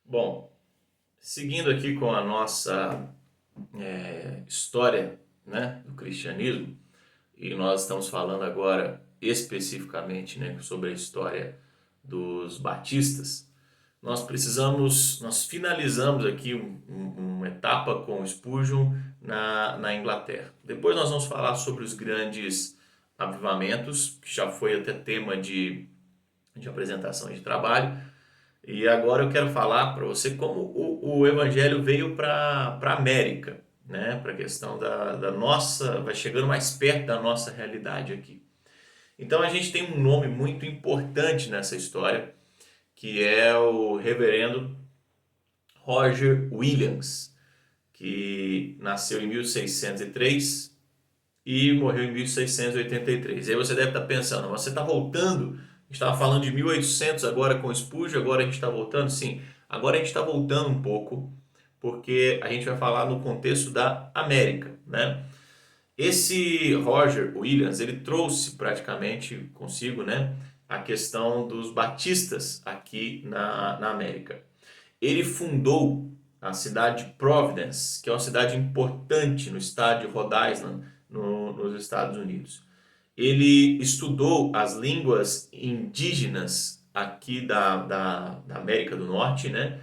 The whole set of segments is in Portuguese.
Bom, seguindo aqui com a nossa história, né, do cristianismo, e nós estamos falando agora especificamente, né, sobre a história dos batistas, nós finalizamos aqui uma etapa com o Spurgeon na Inglaterra. Depois nós vamos falar sobre os grandes avivamentos, que já foi até tema de apresentação de trabalho. E agora eu quero falar para você como o Evangelho veio para a América, né? Para a questão da nossa, vai chegando mais perto da nossa realidade aqui. Então a gente tem um nome muito importante nessa história, que é o reverendo Roger Williams, que nasceu em 1603 e morreu em 1683. E aí você deve estar pensando, você está voltando, a gente estava falando de 1800 agora com o Spurgeon, agora a gente está voltando? Sim, agora a gente está voltando um pouco, porque a gente vai falar no contexto da América, né? Esse Roger Williams, ele trouxe praticamente consigo, né, a questão dos batistas aqui na América. Ele fundou a cidade de Providence, que é uma cidade importante no estado de Rhode Island, nos Estados Unidos. Ele estudou as línguas indígenas aqui da América do Norte, né?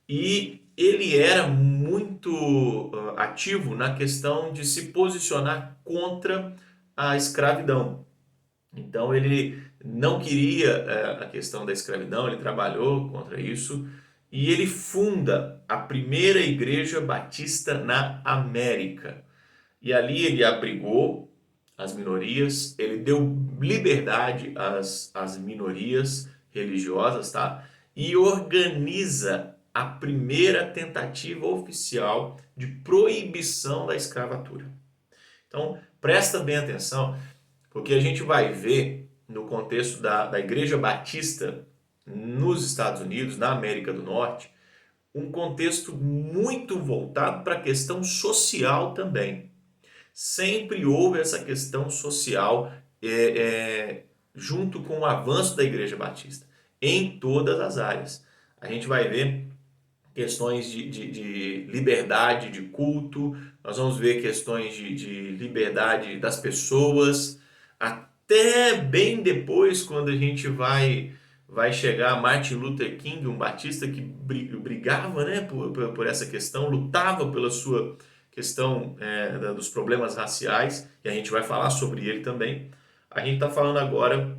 E ele era muito ativo na questão de se posicionar contra a escravidão. Então ele não queria a questão da escravidão, ele trabalhou contra isso e ele funda a primeira igreja batista na América. E ali ele abrigou as minorias, ele deu liberdade às minorias religiosas, tá? E organiza a primeira tentativa oficial de proibição da escravatura. Então, presta bem atenção, porque a gente vai ver no contexto da Igreja Batista nos Estados Unidos, na América do Norte, um contexto muito voltado para a questão social também. Sempre houve essa questão social junto com o avanço da Igreja Batista, em todas as áreas. A gente vai ver questões de liberdade de culto, nós vamos ver questões de liberdade das pessoas, até bem depois, quando a gente vai chegar a Martin Luther King, um batista que brigava, né, por essa questão, lutava pela sua questão dos problemas raciais, e a gente vai falar sobre ele também. A gente está falando agora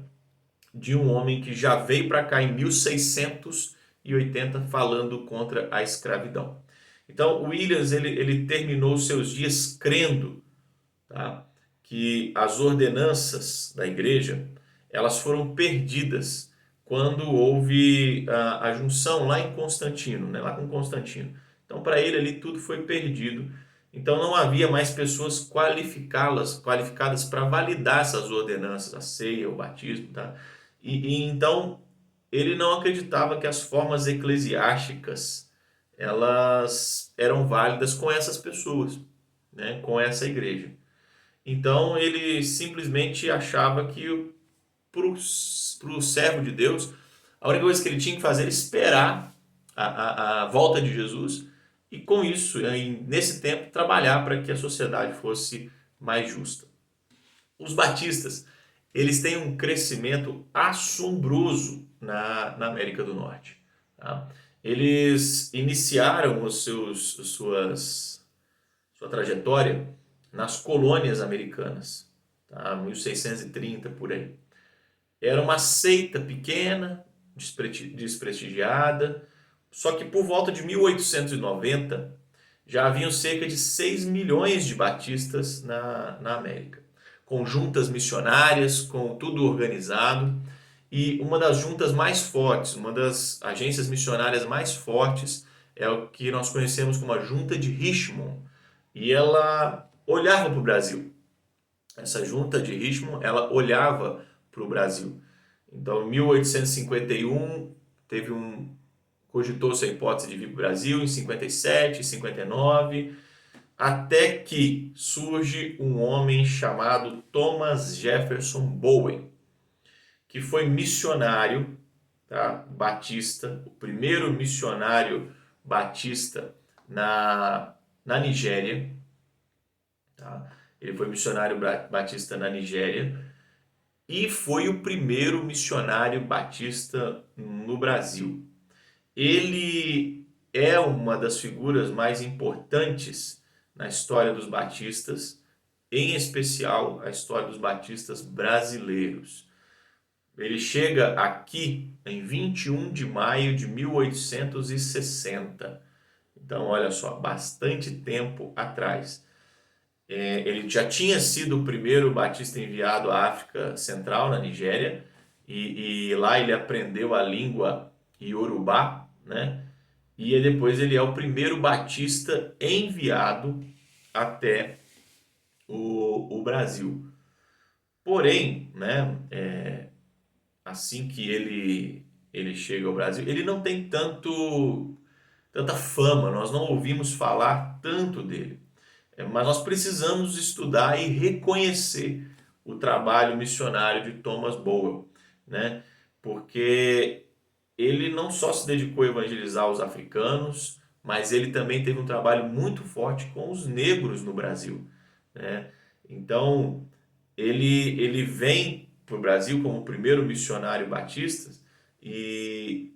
de um homem que já veio para cá em 1680 falando contra a escravidão. Então, Williams ele terminou seus dias crendo, tá, que as ordenanças da igreja elas foram perdidas quando houve a junção lá em Constantino, né, lá com Constantino. Então, para ele ali tudo foi perdido. Então, não havia mais pessoas qualificadas para validar essas ordenanças, a ceia, o batismo, tá? E então ele não acreditava que as formas eclesiásticas elas eram válidas com essas pessoas, né, com essa igreja. Então ele simplesmente achava que para o servo de Deus, a única coisa que ele tinha que fazer era esperar a volta de Jesus e com isso, nesse tempo, trabalhar para que a sociedade fosse mais justa. Os batistas, eles têm um crescimento assombroso na América do Norte. Tá? Eles iniciaram sua trajetória nas colônias americanas, tá? 1630 por aí. Era uma seita pequena, desprestigiada, só que por volta de 1890 já haviam cerca de 6 milhões de batistas na América, com juntas missionárias, com tudo organizado. E uma das juntas mais fortes, uma das agências missionárias mais fortes é o que nós conhecemos como a Junta de Richmond. E ela olhava para o Brasil. Essa junta de Richmond, ela olhava para o Brasil. Então, em 1851, cogitou-se a hipótese de vir para o Brasil, em 57, 59, até que surge um homem chamado Thomas Jefferson Bowen, que foi missionário, tá? tá? Batista, o primeiro missionário batista na Nigéria, tá? Ele foi missionário batista na Nigéria e foi o primeiro missionário batista no Brasil. Ele é uma das figuras mais importantes na história dos batistas, em especial a história dos batistas brasileiros. Ele chega aqui em 21 de maio de 1860. Então, olha só, bastante tempo atrás. Ele já tinha sido o primeiro batista enviado à África Central, na Nigéria, e lá ele aprendeu a língua Yorubá, né? E depois ele é o primeiro batista enviado até o Brasil. Porém, né, assim que ele chega ao Brasil, ele não tem tanta fama, nós não ouvimos falar tanto dele. Mas nós precisamos estudar e reconhecer o trabalho missionário de Thomas Bower, né? Porque ele não só se dedicou a evangelizar os africanos, mas ele também teve um trabalho muito forte com os negros no Brasil, né? Então, ele vem para o Brasil como o primeiro missionário batista e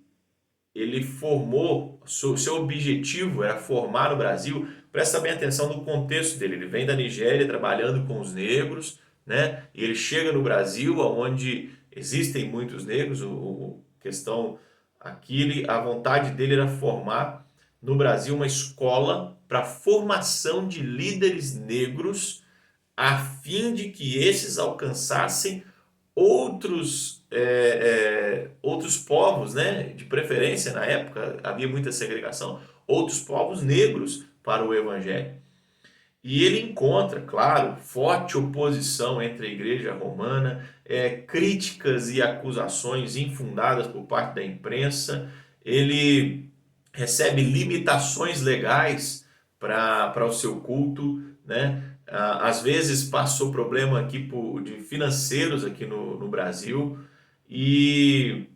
ele formou, seu objetivo era formar no Brasil. Presta bem atenção no contexto dele. Ele vem da Nigéria trabalhando com os negros, né? E ele chega no Brasil, onde existem muitos negros. Questão aqui, a vontade dele era formar no Brasil uma escola para formação de líderes negros, a fim de que esses alcançassem outros povos, né? De preferência, na época havia muita segregação, outros povos negros para o evangelho. E ele encontra, claro, forte oposição entre a igreja romana, críticas e acusações infundadas por parte da imprensa. Ele recebe limitações legais para o seu culto, né? Às vezes passou problema aqui de financeiros aqui no Brasil, e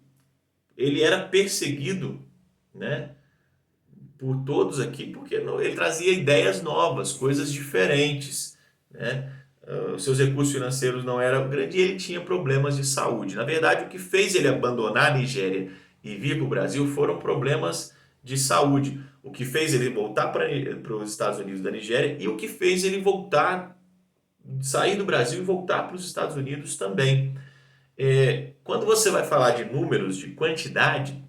ele era perseguido, né, por todos aqui, porque ele trazia ideias novas, coisas diferentes, né? Os seus recursos financeiros não eram grandes e ele tinha problemas de saúde. Na verdade, o que fez ele abandonar a Nigéria e vir para o Brasil foram problemas de saúde. O que fez ele voltar para os Estados Unidos da Nigéria e o que fez ele voltar, sair do Brasil e voltar para os Estados Unidos também. Quando você vai falar de números, de quantidade,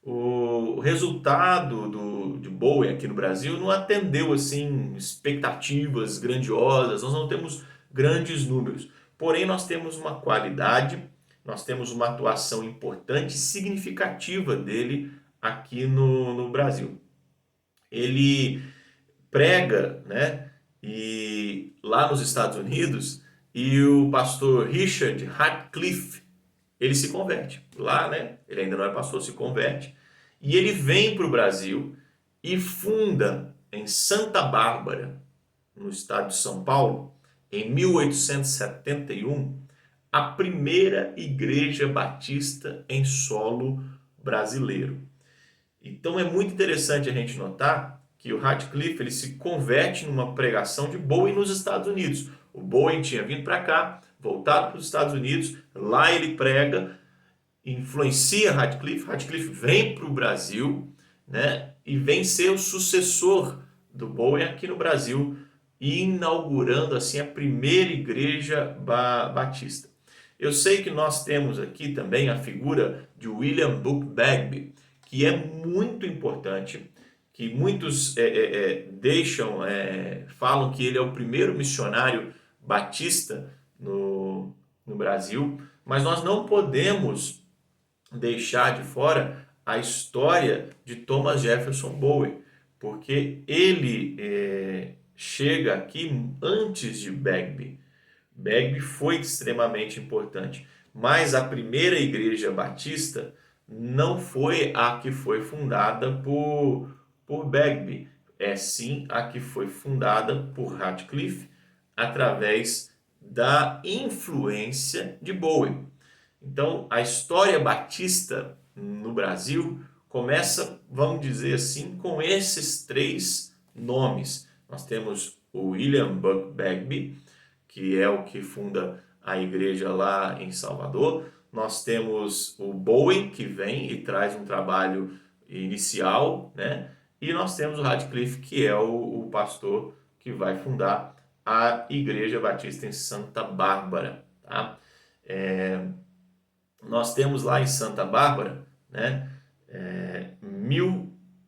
o resultado de Bowen aqui no Brasil não atendeu assim expectativas grandiosas, nós não temos grandes números. Porém, nós temos uma qualidade, nós temos uma atuação importante e significativa dele aqui no Brasil. Ele prega, né, e lá nos Estados Unidos, e o pastor Richard Radcliffe, ele se converte. Lá, né, ele ainda não é pastor, se converte. E ele vem para o Brasil e funda em Santa Bárbara, no estado de São Paulo, em 1871, a primeira igreja batista em solo brasileiro. Então é muito interessante a gente notar que o Radcliffe ele se converte numa pregação de Bowen nos Estados Unidos. O Bowen tinha vindo para cá, voltado para os Estados Unidos, lá ele prega, influencia Radcliffe, Radcliffe vem para o Brasil, né, e vem ser o sucessor do Bowen aqui no Brasil, inaugurando assim a primeira igreja batista. Eu sei que nós temos aqui também a figura de William Booth Bagby, que é muito importante, que muitos falam que ele é o primeiro missionário batista no Brasil, mas nós não podemos deixar de fora a história de Thomas Jefferson Bowen, porque ele chega aqui antes de Bagby. Bagby foi extremamente importante, mas a primeira igreja batista não foi a que foi fundada por Bagby, é sim a que foi fundada por Radcliffe através da influência de Bowen. Então, a história batista no Brasil começa, vamos dizer assim, com esses três nomes. Nós temos o William Buck Bagby, que é o que funda a igreja lá em Salvador. Nós temos o Bowen, que vem e traz um trabalho inicial, né? E nós temos o Radcliffe, que é o pastor que vai fundar a Igreja Batista em Santa Bárbara, tá? Nós temos lá em Santa Bárbara, né?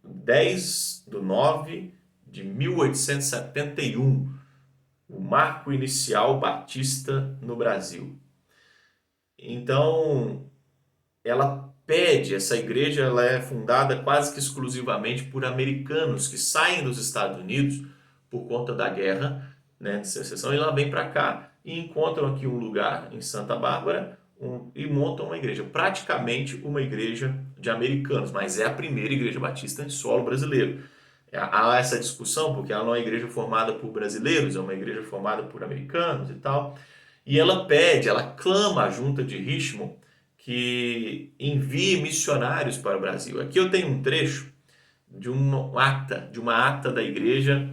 10 de 9 de 1871, o marco inicial batista no Brasil. Então, essa igreja ela é fundada quase que exclusivamente por americanos que saem dos Estados Unidos por conta da guerra, né, de secessão, e ela vem para cá e encontram aqui um lugar em Santa Bárbara e montam uma igreja, praticamente uma igreja de americanos, mas é a primeira igreja batista em solo brasileiro. Há essa discussão porque ela não é uma igreja formada por brasileiros, é uma igreja formada por americanos e tal. E ela clama à junta de Richmond que envie missionários para o Brasil. Aqui eu tenho um trecho de uma ata da igreja,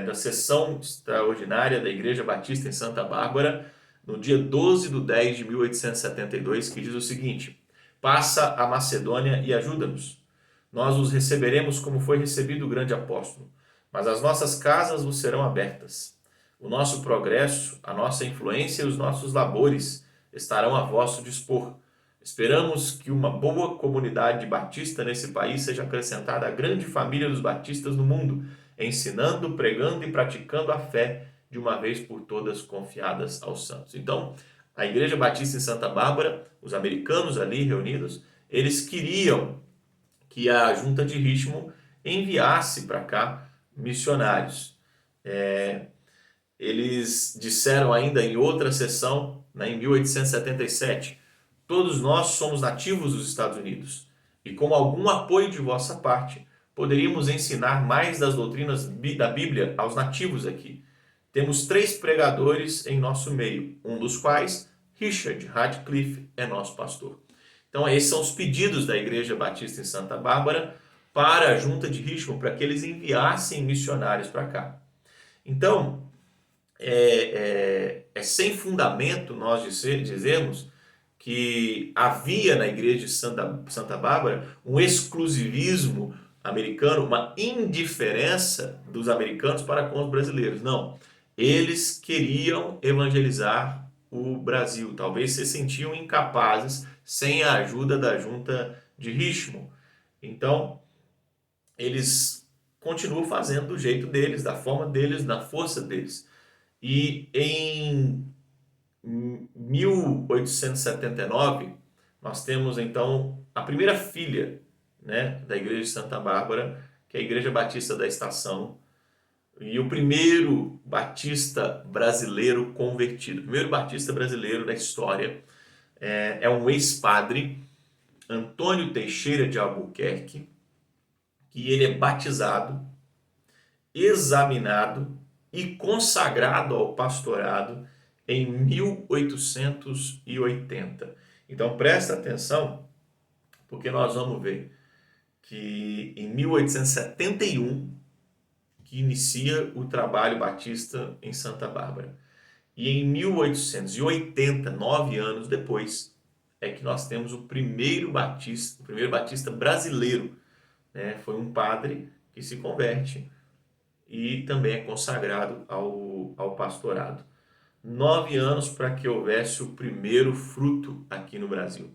da sessão extraordinária da Igreja Batista em Santa Bárbara, no dia 12 de 10 de 1872, que diz o seguinte: passa a Macedônia e ajuda-nos. Nós os receberemos como foi recebido o grande apóstolo, mas as nossas casas vos serão abertas. O nosso progresso, a nossa influência e os nossos labores estarão a vosso dispor. Esperamos que uma boa comunidade batista nesse país seja acrescentada à grande família dos batistas no mundo, ensinando, pregando e praticando a fé de uma vez por todas confiadas aos santos. Então, a Igreja Batista em Santa Bárbara, os americanos ali reunidos, eles queriam que a junta de Richmond enviasse para cá missionários. Eles disseram ainda em outra sessão, né, em 1877, todos nós somos nativos dos Estados Unidos e com algum apoio de vossa parte, poderíamos ensinar mais das doutrinas da Bíblia aos nativos aqui. Temos 3 pregadores em nosso meio, um dos quais, Richard Radcliffe, é nosso pastor. Então, esses são os pedidos da Igreja Batista em Santa Bárbara para a junta de Richmond, para que eles enviassem missionários para cá. Então, é sem fundamento nós dizermos que havia na igreja de Santa Bárbara um exclusivismo americano, uma indiferença dos americanos para com os brasileiros. Não, eles queriam evangelizar o Brasil, talvez se sentiam incapazes sem a ajuda da junta de Richmond. Então, eles continuam fazendo do jeito deles, da forma deles, da força deles. E em 1879, nós temos então a primeira filha, né, da Igreja de Santa Bárbara, que é a Igreja Batista da Estação, e o primeiro batista brasileiro convertido, o primeiro batista brasileiro da história, é um ex-padre, Antônio Teixeira de Albuquerque, que ele é batizado, examinado e consagrado ao pastorado em 1880. Então presta atenção, porque nós vamos ver que em 1871 que inicia o trabalho batista em Santa Bárbara. E em 1880, 9 anos depois, é que nós temos o primeiro batista brasileiro. Né? Foi um padre que se converte e também é consagrado ao pastorado. 9 anos para que houvesse o primeiro fruto aqui no Brasil.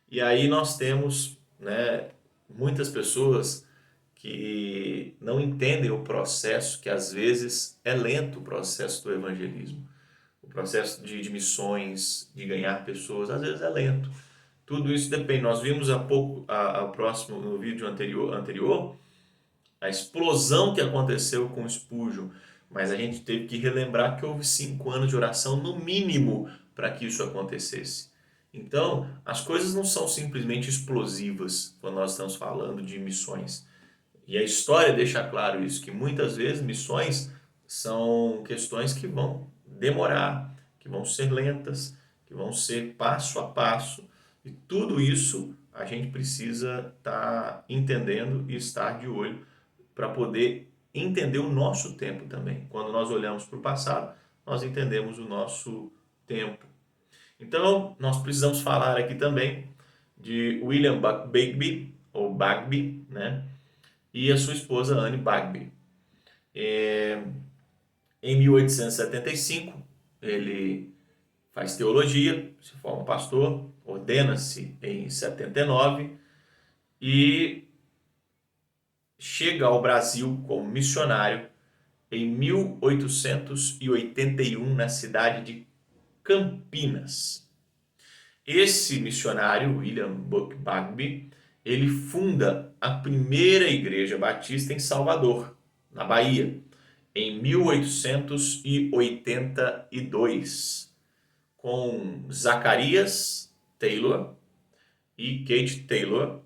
E aí nós temos, né, muitas pessoas que não entendem o processo, que às vezes é lento o processo do evangelismo. O processo de missões, de ganhar pessoas, às vezes é lento. Tudo isso depende. Nós vimos há pouco, no vídeo anterior, a explosão que aconteceu com o Spurgeon, mas a gente teve que relembrar que houve 5 anos de oração no mínimo para que isso acontecesse. Então, as coisas não são simplesmente explosivas quando nós estamos falando de missões. E a história deixa claro isso, que muitas vezes missões são questões que vão demorar, que vão ser lentas, que vão ser passo a passo, e tudo isso a gente precisa estar entendendo e estar de olho para poder entender o nosso tempo também. Quando nós olhamos para o passado, nós entendemos o nosso tempo. Então, nós precisamos falar aqui também de William Bagby, ou Bagby, né? E a sua esposa Anne Bagby. Em 1875, ele faz teologia, se forma pastor, ordena-se em 79 e chega ao Brasil como missionário em 1881 na cidade de Campinas. Esse missionário, William Bagby, ele funda a primeira igreja batista em Salvador, na Bahia, em 1882, com Zacarias Taylor e Kate Taylor,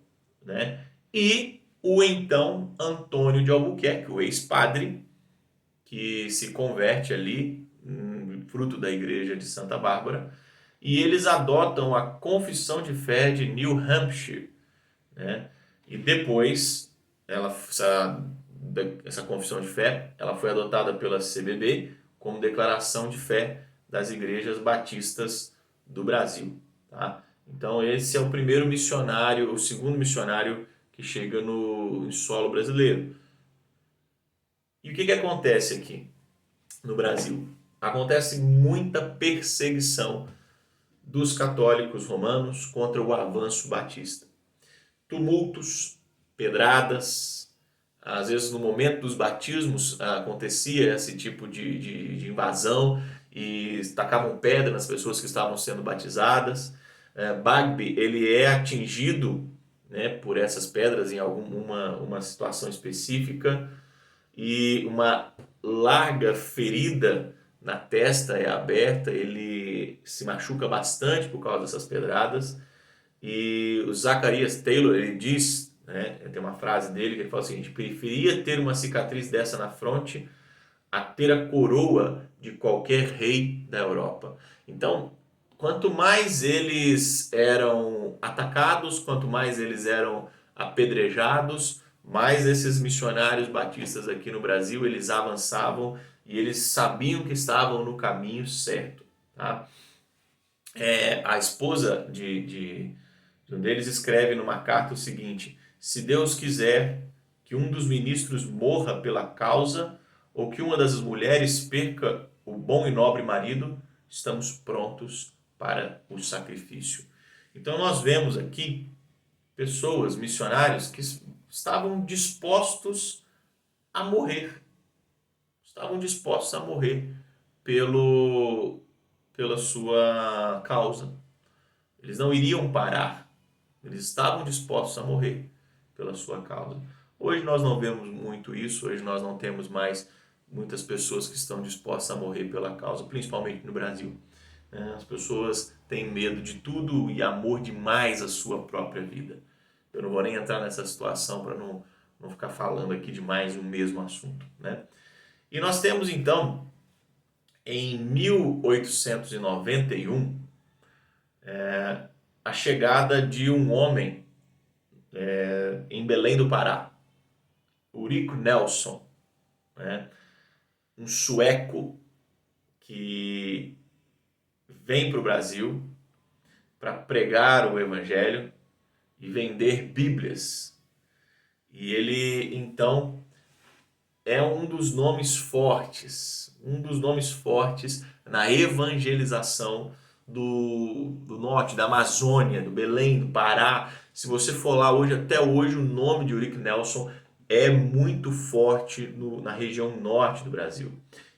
né? E o então Antônio de Albuquerque, o ex-padre, que se converte ali, fruto da igreja de Santa Bárbara, e eles adotam a Confissão de Fé de New Hampshire, né? E depois essa confissão de fé ela foi adotada pela CBB como declaração de fé das igrejas batistas do Brasil, tá? Então esse é o primeiro missionário, o segundo missionário que chega no solo brasileiro. E o que acontece aqui no Brasil? Acontece muita perseguição dos católicos romanos contra o avanço batista. Tumultos, pedradas, às vezes no momento dos batismos acontecia esse tipo de invasão e tacavam pedra nas pessoas que estavam sendo batizadas. Bagby ele é atingido, né, por essas pedras em uma situação específica e uma larga ferida na testa é aberta, ele se machuca bastante por causa dessas pedradas. E o Zacarias Taylor, ele diz, né, tem uma frase dele que ele fala o seguinte: preferia ter uma cicatriz dessa na fronte a ter a coroa de qualquer rei da Europa. Então, quanto mais eles eram atacados, quanto mais eles eram apedrejados, mais esses missionários batistas aqui no Brasil, eles avançavam e eles sabiam que estavam no caminho certo, tá? A esposa de um deles escreve numa carta o seguinte: se Deus quiser que um dos ministros morra pela causa ou que uma das mulheres perca o bom e nobre marido, estamos prontos para o sacrifício. Então nós vemos aqui pessoas, missionários, que estavam dispostos a morrer. Estavam dispostos a morrer pela sua causa. Eles não iriam parar. Eles estavam dispostos a morrer pela sua causa. Hoje nós não vemos muito isso. Hoje nós não temos mais muitas pessoas que estão dispostas a morrer pela causa, principalmente no Brasil. As pessoas têm medo de tudo e amor demais à sua própria vida. Eu não vou nem entrar nessa situação para não ficar falando aqui demais o mesmo assunto, né? E nós temos então, em 1891, a chegada de um homem em Belém do Pará, Ulrik Nelson, né? Um sueco que vem para o Brasil para pregar o Evangelho e vender Bíblias. E ele, então, é um dos nomes fortes na evangelização do norte, da Amazônia, do Belém, do Pará. Se você for lá hoje, até hoje, o nome de Ulrik Nelson é muito forte na região norte do Brasil.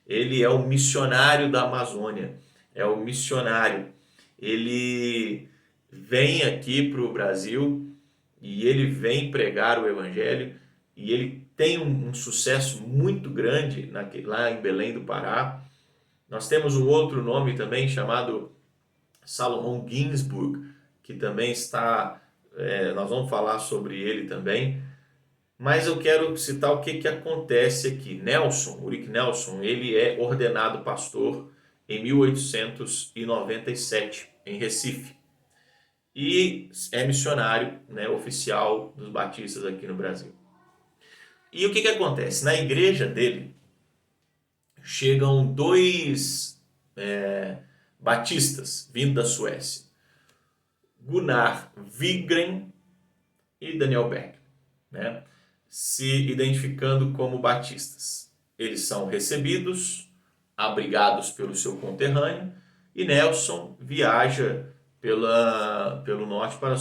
Ele é o missionário da Amazônia, é o missionário. Ele vem aqui para o Brasil e ele vem pregar o Evangelho e ele tem um sucesso muito grande lá em Belém do Pará. Nós temos um outro nome também chamado Salomão Ginsburg, que também está, nós vamos falar sobre ele também, mas eu quero citar o que acontece aqui. Ulrik Nelson, ele é ordenado pastor em 1897, em Recife. e é missionário, né, oficial dos batistas aqui no Brasil. E o que acontece? Na igreja dele chegam dois batistas vindo da Suécia, Gunnar Wigren e Daniel Berg, né, se identificando como batistas. Eles são recebidos, abrigados pelo seu conterrâneo, e Nelson viaja pelo norte para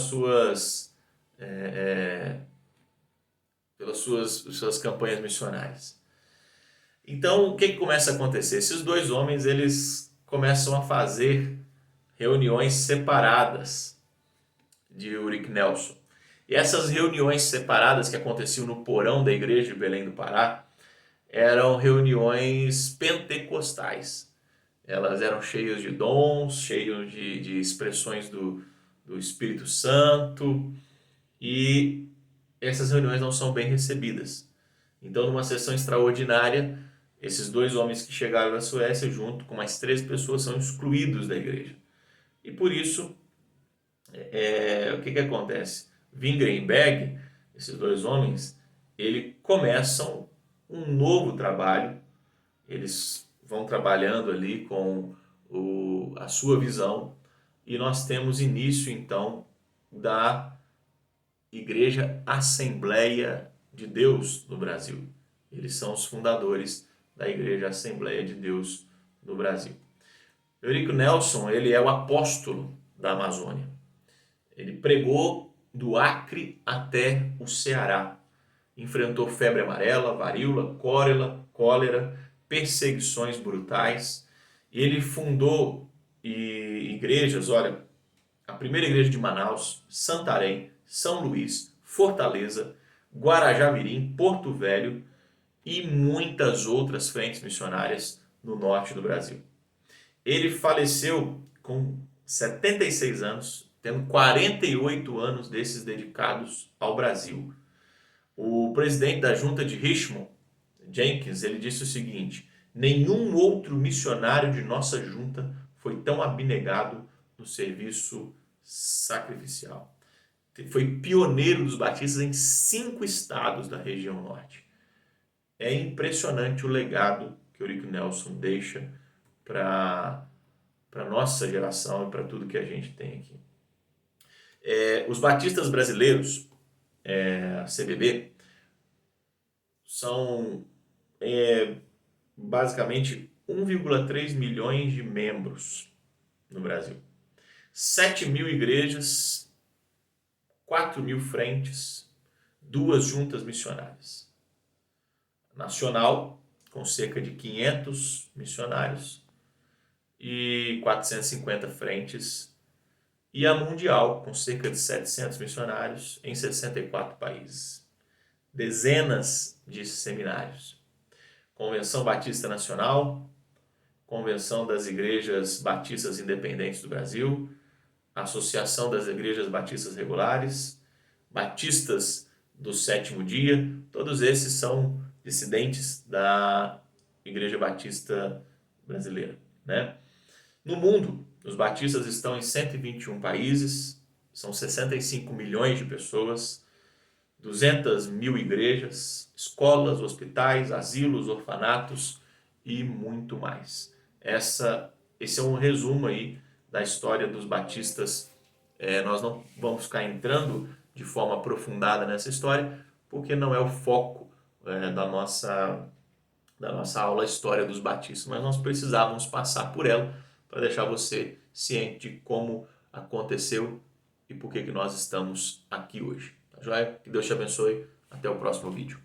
pelas suas campanhas missionárias. Então, o que começa a acontecer? Esses dois homens, eles começam a fazer reuniões separadas de Ulrich Nelson. E essas reuniões separadas que aconteciam no porão da igreja de Belém do Pará eram reuniões pentecostais. Elas eram cheias de dons, cheias de expressões do Espírito Santo, e essas reuniões não são bem recebidas. Então, numa sessão extraordinária, esses dois homens que chegaram da Suécia, junto com mais 3 pessoas, são excluídos da igreja. E por isso, o que acontece? Wingrenberg, esses dois homens, eles começam um novo trabalho. Eles vão trabalhando ali com a sua visão, e nós temos início então da Igreja Assembleia de Deus no Brasil. Eles são os fundadores da Igreja Assembleia de Deus no Brasil. Ulrich Nelson, ele é o apóstolo da Amazônia. Ele pregou do Acre até o Ceará. Enfrentou febre amarela, varíola, cólera, perseguições brutais. E ele fundou igrejas, olha, a primeira igreja de Manaus, Santarém, São Luís, Fortaleza, Guarajá-Mirim, Porto Velho e muitas outras frentes missionárias no norte do Brasil. Ele faleceu com 76 anos, tendo 48 anos desses dedicados ao Brasil. O presidente da junta de Richmond, Jenkins, ele disse o seguinte: nenhum outro missionário de nossa junta foi tão abnegado no serviço sacrificial. Foi pioneiro dos batistas em 5 estados da região norte. É impressionante o legado que Ulrich Nelson deixa para a nossa geração e para tudo que a gente tem aqui. Os batistas brasileiros, a CBB, são basicamente 1,3 milhões de membros no Brasil. 7.000 igrejas, 4.000 frentes, 2 juntas missionárias. Nacional, com cerca de 500 missionários e 450 frentes. E a mundial, com cerca de 700 missionários em 64 países. Dezenas de seminários. Convenção Batista Nacional, Convenção das Igrejas Batistas Independentes do Brasil, Associação das Igrejas Batistas Regulares, Batistas do Sétimo Dia, todos esses são dissidentes da Igreja Batista Brasileira, né? No mundo, os batistas estão em 121 países, são 65 milhões de pessoas, 200.000 igrejas, escolas, hospitais, asilos, orfanatos e muito mais. Esse é um resumo aí da história dos batistas. Nós não vamos ficar entrando de forma aprofundada nessa história, porque não é o foco da nossa aula História dos Batistas, mas nós precisávamos passar por ela para deixar você ciente de como aconteceu e por que nós estamos aqui hoje. Tá joia? Que Deus te abençoe. Até o próximo vídeo.